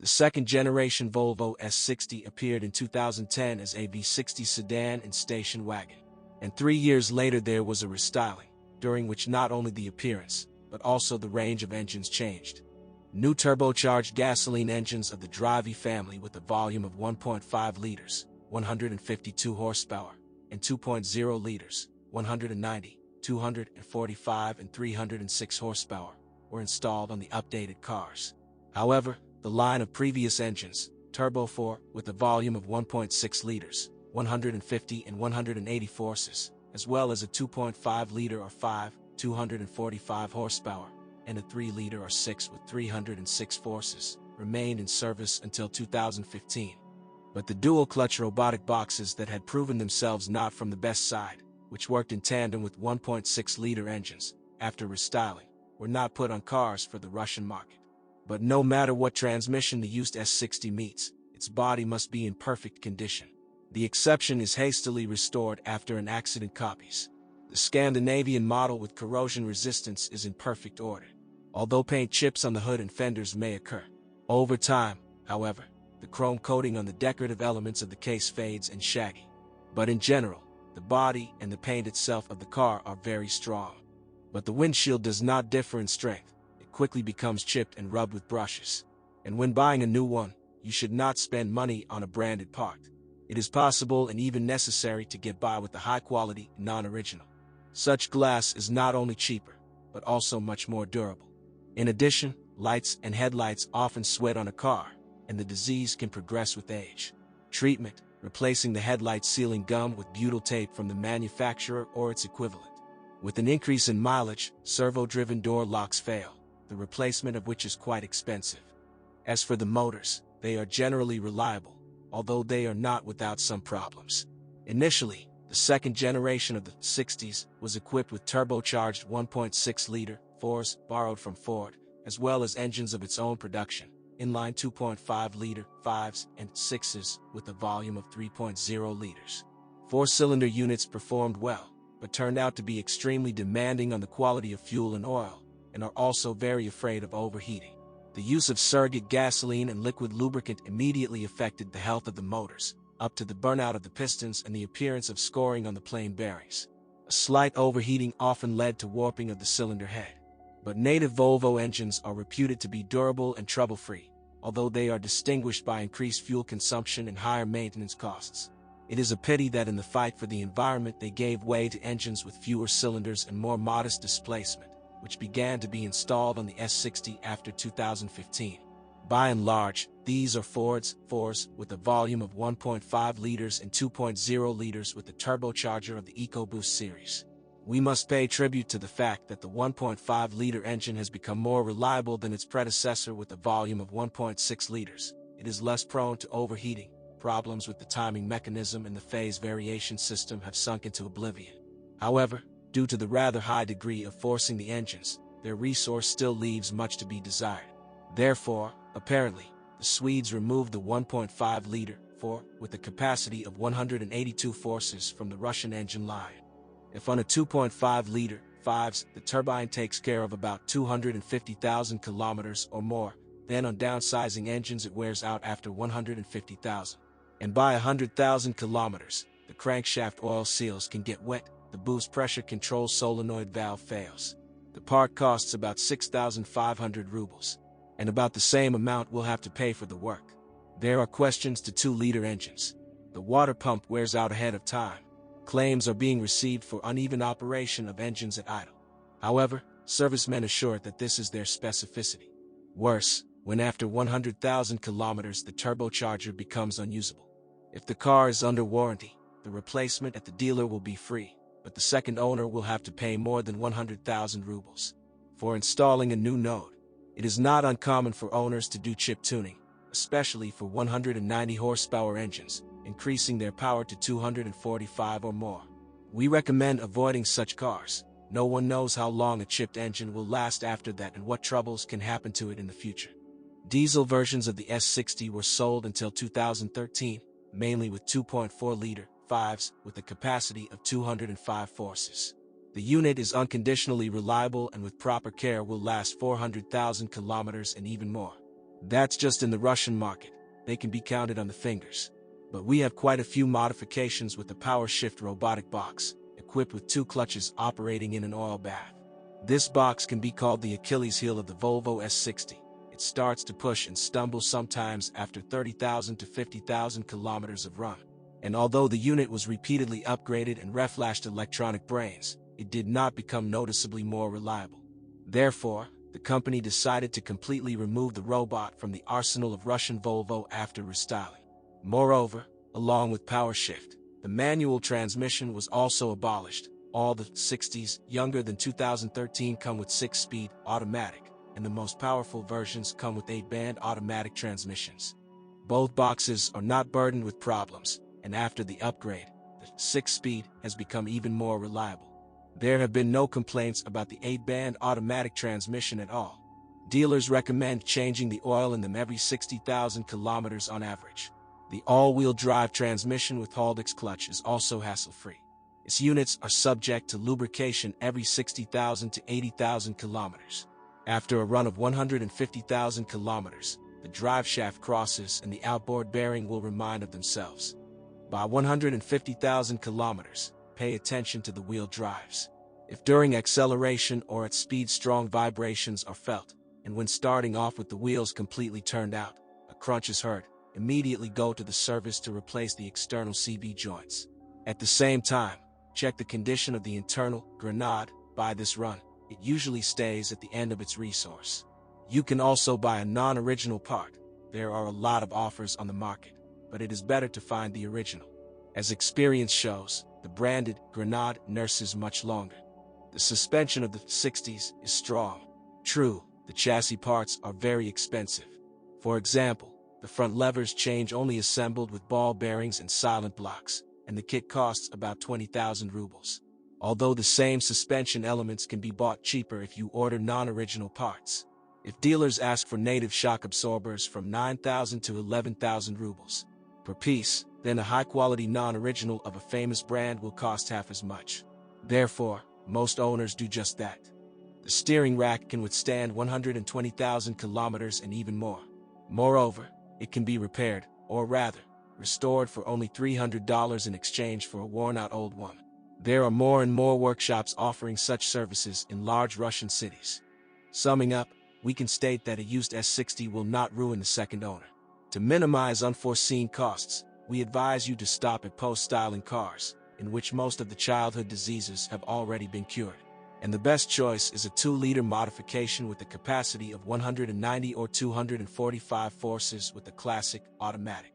The second-generation Volvo S60 appeared in 2010 as a V60 sedan and station wagon. And 3 years later there was a restyling, during which not only the appearance, but also the range of engines changed. New turbocharged gasoline engines of the Drive family with a volume of 1.5 liters, 152 horsepower, and 2.0 liters, 190, 245 and 306 horsepower, were installed on the updated cars. However, the line of previous engines, Turbo 4 with a volume of 1.6 liters, 150 and 180 forces, as well as a 2.5 liter or 5, 245 horsepower, and a 3 liter or 6 with 306 forces, remained in service until 2015. But the dual-clutch robotic boxes that had proven themselves not from the best side, which worked in tandem with 1.6-liter engines, after restyling, were not put on cars for the Russian market. But no matter what transmission the used S60 meets, its body must be in perfect condition. The exception is hastily restored after an accident copies. The Scandinavian model with corrosion resistance is in perfect order, although paint chips on the hood and fenders may occur. Over time, however, the chrome coating on the decorative elements of the case fades and shaggy. But in general, the body and the paint itself of the car are very strong. But the windshield does not differ in strength. It quickly becomes chipped and rubbed with brushes. And when buying a new one, you should not spend money on a branded part. It is possible and even necessary to get by with the high-quality, non-original. Such glass is not only cheaper, but also much more durable. In addition, lights and headlights often sweat on a car, and the disease can progress with age. Treatment: replacing the headlight sealing gum with butyl tape from the manufacturer or its equivalent. With an increase in mileage, servo-driven door locks fail, the replacement of which is quite expensive. As for the motors, they are generally reliable, although they are not without some problems. Initially, the second generation of the 60s was equipped with turbocharged 1.6-liter 4s borrowed from Ford, as well as engines of its own production, inline 2.5-liter 5s and 6s with a volume of 3.0 liters. Four-cylinder units performed well, but turned out to be extremely demanding on the quality of fuel and oil, and are also very afraid of overheating. The use of surrogate gasoline and liquid lubricant immediately affected the health of the motors, up to the burnout of the pistons and the appearance of scoring on the plain bearings. A slight overheating often led to warping of the cylinder head. But native Volvo engines are reputed to be durable and trouble-free, although they are distinguished by increased fuel consumption and higher maintenance costs. It is a pity that in the fight for the environment they gave way to engines with fewer cylinders and more modest displacement, which began to be installed on the S60 after 2015. By and large, these are Ford's 4s with a volume of 1.5 liters and 2.0 liters with the turbocharger of the EcoBoost series. We must pay tribute to the fact that the 1.5-liter engine has become more reliable than its predecessor with a volume of 1.6 liters. It is less prone to overheating. Problems with the timing mechanism and the phase variation system have sunk into oblivion. However, due to the rather high degree of forcing the engines, their resource still leaves much to be desired. Therefore, apparently, the Swedes removed the 1.5-liter 4 with a capacity of 182 forces from the Russian engine line. If on a 2.5-liter 5s the turbine takes care of about 250,000 kilometers or more, then on downsizing engines it wears out after 150,000. And by 100,000 kilometers, the crankshaft oil seals can get wet, the boost pressure control solenoid valve fails. The part costs about 6,500 rubles, and about the same amount we'll have to pay for the work. There are questions to 2-liter engines. The water pump wears out ahead of time. Claims are being received for uneven operation of engines at idle. However, servicemen assure that this is their specificity. Worse, when after 100,000 kilometers the turbocharger becomes unusable. If the car is under warranty, the replacement at the dealer will be free, but the second owner will have to pay more than 100,000 rubles for installing a new node. It is not uncommon for owners to do chip tuning, especially for 190 horsepower engines, increasing their power to 245 or more. We recommend avoiding such cars. No one knows how long a chipped engine will last after that and what troubles can happen to it in the future. Diesel versions of the S60 were sold until 2013, mainly with 2.4-liter 5s with a capacity of 205 forces. The unit is unconditionally reliable and with proper care will last 400,000 kilometers and even more. That's just in the Russian market. They can be counted on the fingers. But we have quite a few modifications with the power shift robotic box, equipped with 2 clutches operating in an oil bath. This box can be called the Achilles heel of the Volvo S60. It starts to push and stumble sometimes after 30,000 to 50,000 kilometers of run. And although the unit was repeatedly upgraded and reflashed electronic brains, it did not become noticeably more reliable. Therefore, the company decided to completely remove the robot from the arsenal of Russian Volvo after restyling. Moreover, along with power shift, the manual transmission was also abolished. All the 60s younger than 2013 come with 6-speed automatic, and the most powerful versions come with 8-band automatic transmissions. Both boxes are not burdened with problems, and after the upgrade, the 6-speed has become even more reliable. There have been no complaints about the 8-band automatic transmission at all. Dealers recommend changing the oil in them every 60,000 kilometers on average. The all-wheel drive transmission with Haldex clutch is also hassle-free. Its units are subject to lubrication every 60,000 to 80,000 kilometers. After a run of 150,000 kilometers, the drive shaft crosses and the outboard bearing will remind of themselves. By 150,000 kilometers, pay attention to the wheel drives. If during acceleration or at speed strong vibrations are felt, and when starting off with the wheels completely turned out, a crunch is heard, immediately go to the service to replace the external CB joints. At the same time, check the condition of the internal grenade. By this run, it usually stays at the end of its resource. You can also buy a non-original part. There are a lot of offers on the market, but it is better to find the original. As experience shows, the branded grenade nurses much longer. The suspension of the 60s is strong. True, the chassis parts are very expensive. For example, the front levers change only assembled with ball bearings and silent blocks, and the kit costs about 20,000 rubles. Although the same suspension elements can be bought cheaper if you order non-original parts. If dealers ask for native shock absorbers from 9,000 to 11,000 rubles per piece, then a high-quality non-original of a famous brand will cost half as much. Therefore, most owners do just that. The steering rack can withstand 120,000 kilometers and even more. Moreover, it can be repaired, or rather, restored for only $300 in exchange for a worn-out old one. There are more and more workshops offering such services in large Russian cities. Summing up, we can state that a used S60 will not ruin the second owner. To minimize unforeseen costs, we advise you to stop at post-styling cars, in which most of the childhood diseases have already been cured. And the best choice is a 2-liter modification with a capacity of 190 or 245 horses with a classic automatic.